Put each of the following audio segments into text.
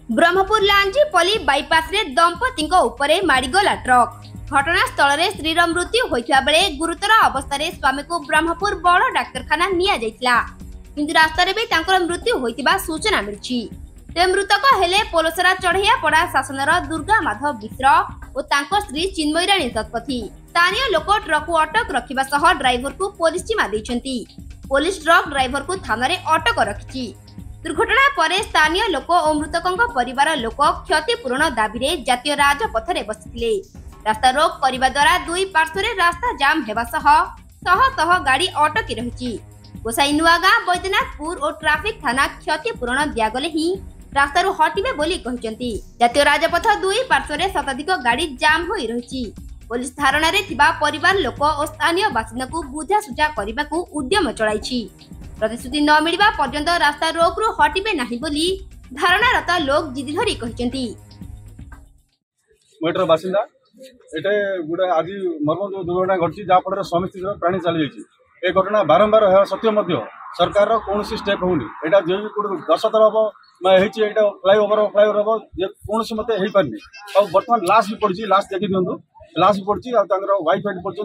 Brahmapur लांजीपल्ली bypass रे दंपति उपरे माड़ीगला ट्रक। घटनास्थल रे स्त्री मृत्यु होइथिबा बेले गुरुतर अवस्था रे स्वामी को ब्रह्मपुर बड़ डाक्तरखाना निया जाइतिला, किंतु रास्ता रे भी तांकर मृत्यु होइतिबा सूचना मिलछि। ते मृतक हेले पोलसरा चढ़ैया पड़ा शासनर दुर्गा माधव मिश्र और तांको स्त्री चिन्मयी रानी शतपथी। स्थानीय लोक ट्रक को अटक रखिबा सह ड्राइवर को पुलिस जिम्मा दैछंती। पुलिस ट्रक ड्राइवर को थाना रे अटक रखिछि। दुर्घटना पर स्थानीय लोक और मृतकों परिवार लोक क्षतिपूरण दाबी रे जातीय राजपथ रे बसिथिले। रास्ता रोक करने द्वारा दुई पार्श्व रे रास्ता जाम हेबा सह गाड़ी अटकी रहिछि। गोसाई नुआगां बैद्यनाथपुर और ट्राफिक थाना क्षतिपूरण दियागले ही रास्ता रू हटिबे बोली कहिसंती। जातीय राजपथ दुई पार्श्व रे शताधिक गाड़ी जाम होई रहिछि। पुलिस धारणा रे थिबा परिवार लोक और स्थानीय बासिंदा को बुझासुझा करने को उद्यम चलाइछि। प्रतिश्रुति न मिलवा पर्यंत रास्ता रोक रू हटिबे नाही बोली धारणारत लोक जिद धरी कहिसंती। मेट्रो बासिंदा एटे गुडे आज मर्म दुर्घटना घटी जहाँ फल स्वामी स्त्री प्राणी चली जाइए। ए घटना बारंबार है सत्य सरकार कौन स्टेप होनी यहाँ जो दश थर हम फ्लाईओवर हम कौन मत हो पारनी। बर्तमान लाश भी पड़ी, लाश देखी दिंतु, लाश भी पड़ी वाइफ एट पड़ती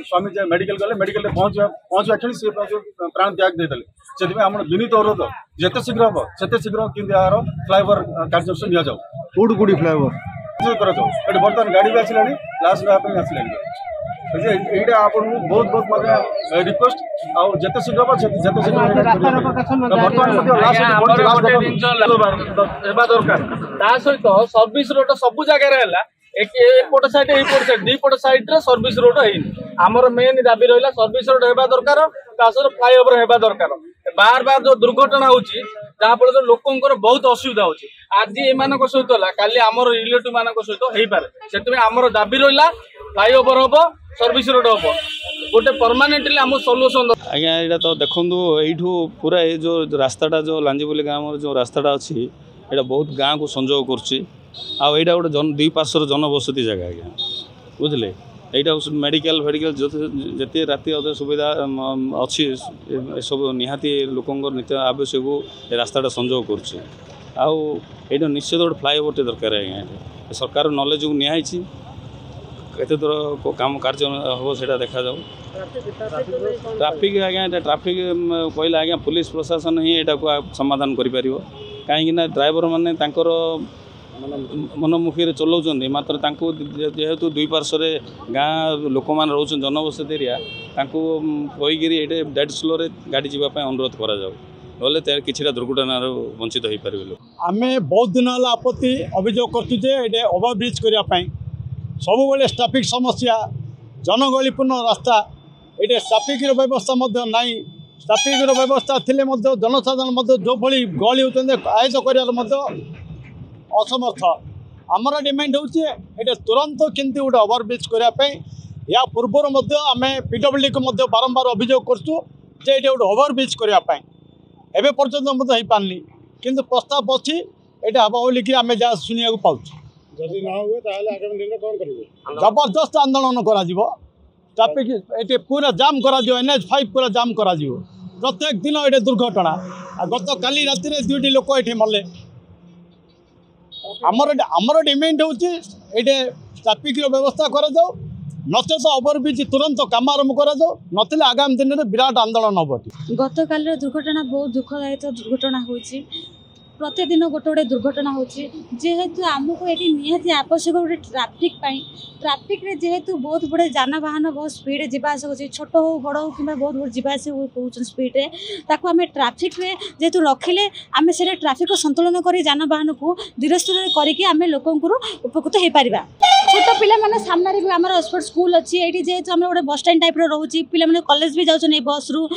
स्वामी मेडिकल गले, मेडिकल पहुंचा क्षण सी प्राण त्याग देते। से आम विनीत अनुरोध जिते शीघ्र हम से शीघ्र कि यार फ्लाईओवर कार्य नि जाऊ कौट कौटी फ्लाईओवर बर्तमान गाड़ी भी आसला लाश नापी आसला। यहाँ आप बहुत बहुत मतलब रिक्वेस्ट आते शीघ्र दरकार सहित सर्विस रोड सब जगह एपट साइड एपट साइड दीपट साइड सर्विस रोड है आमर मेन दाबी रहा सर्विस रोड होगा दरकार फ्लाईओवर होगा दरकार। बार बार जो दुर्घटना होची जहाँफल लोकंर बहुत असुविधा होची। आज एम सहित काली आमर रिलेटिव मान सहित हो पारे से आमर दाबी रहा फ्लाईओवर हम सर्विस रोड हम गोटे परमानेंटली आम सल्यूशन। आज्ञा यहाँ तो देखु यू पूरा ये जो रास्ताटा जो लांजीपल्ली गाँव जो रास्ताटा अच्छी यहाँ बहुत गाँव को संजोग करा गोटे दुई पार्श्वर जनबसती जगह आज्ञा बुझे यहाँ मेडिकल फेडिकल जिते राति अदे सुविधा अच्छी सब निहाती लोकंर नित्य आवश्यक रास्ताटा संजोग कर निश्चित गोटे फ्लाईओवर दरकार आज्ञा सरकार नॉलेज को निहाई केते दूर काम कार्य हम से देखा जाऊ। ट्राफिक आज्ञा ट्राफिक कहला आज्ञा पुलिस प्रशासन ही यहाँ को समाधान कर कहीं ड्राइवर मैंने मनमुखी चलाऊँ मात्र जेहेतु दुई पार्श्व गाँ लोक मैंने रोच जनबसती एरिया कहीकि ये डेड स्लो गाड़ी जावाई अनुरोध करा कि दुर्घटना वंचित हो पारे। आम बहुत दिन है आपत्ति अभियोग कर ओवरब्रिज करने सब बेले ट्राफिक समस्या जनगहलीपूर्ण रास्ता ये ट्राफिक व्यवस्था नाई। ट्राफिक व्यवस्था थिले जनसाधारण जो भली गहली होते आयत कर असमर्थ। आमर डिमांड होते तुरंत किंतु गोटे ओवरब्रिज करने या पूर्वर आम पीडब्ल्यूडी को बारंबार अभियोग करूँ जे ये गोटे ओवरब्रिज करने एवं पर्यटन हो पारनी किंतु प्रस्ताव अच्छी ये हम बोलिक आम जहाँ शुणा पाऊँ। जदि ना हुए ताहले आगामी दिन में कौन करेंगे? जबरदस्त आंदोलन करा जीवो। ट्रैफिक ये पूरा जाम करा जीवो, NH5 पूरा जाम करा जीवो। प्रत्येक दिन ये दुर्घटना गत काली राति रे दुईटी लोक ये मले। आमर डिमांड होची ये ट्रैफिक व्यवस्था करा जाओ नचे तो ओवरब्रिज तुरंत काम आरंभ करा जाओ नथिले आगामी दिन में विराट आंदोलन हम। गत काल दुर्घटना बहुत दुखदायक दुर्घटना होची। प्रतिदिन गोटे गोटे दुर्घटना होची जेहेतु आमको ये निहाती आवश्यक गोटे ट्राफिक रे जेहेतु बहुत बड़े जानवाहन बहुत स्पीड जावास होची छोट हो बड़ हो कि बहुत बड़ जावास हो स्पीड रे ताको आम ट्राफिक रे जेहेतु रखिले आम से ट्राफिक को संतुलन कर जानवाहन को धीरस्थिर करके आम लोक उपकृत हो पार। छोट पिला माने सामने भी आम स्कूल अच्छी ये जेहेतु आम गोटे बस स्टैंड टाइप रोचे पे कॉलेज भी जाऊँ बस रु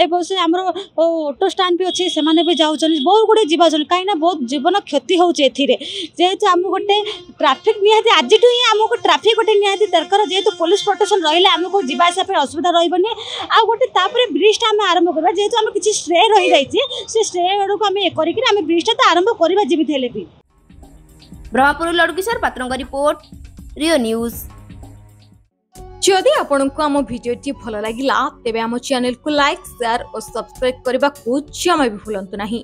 बस आम ऑटो स्टैंड भी अच्छे से भी जाऊँ बहुत गुड़े जीवा कहीं बहुत जीवन क्षति होती जेहेतु आम गोटे ट्राफिक निहाती आज ही आमको ट्राफिक गोटे निहाती दरकार जेहेतु पुलिस प्रोटेक्शन रही आमको जावास असुविधा रही आ गोटे ब्रिजटा आम आरंभ करवा जेहेतु आम किसी स्ट्रे रही जाइए से स्ट्रे आड़ को आम कर ब्रिजटा तो आरंभ करवा जमी हेले भी। ब्रह्मपुर लड़किशोर पात्र रिपोर्ट रियो न्यूज। जदि आपंक आम भिडी भल लगा तेब आम चैनल को लाइक शेयर और सब्सक्राइब करने को जमा भी भूलु नहीं।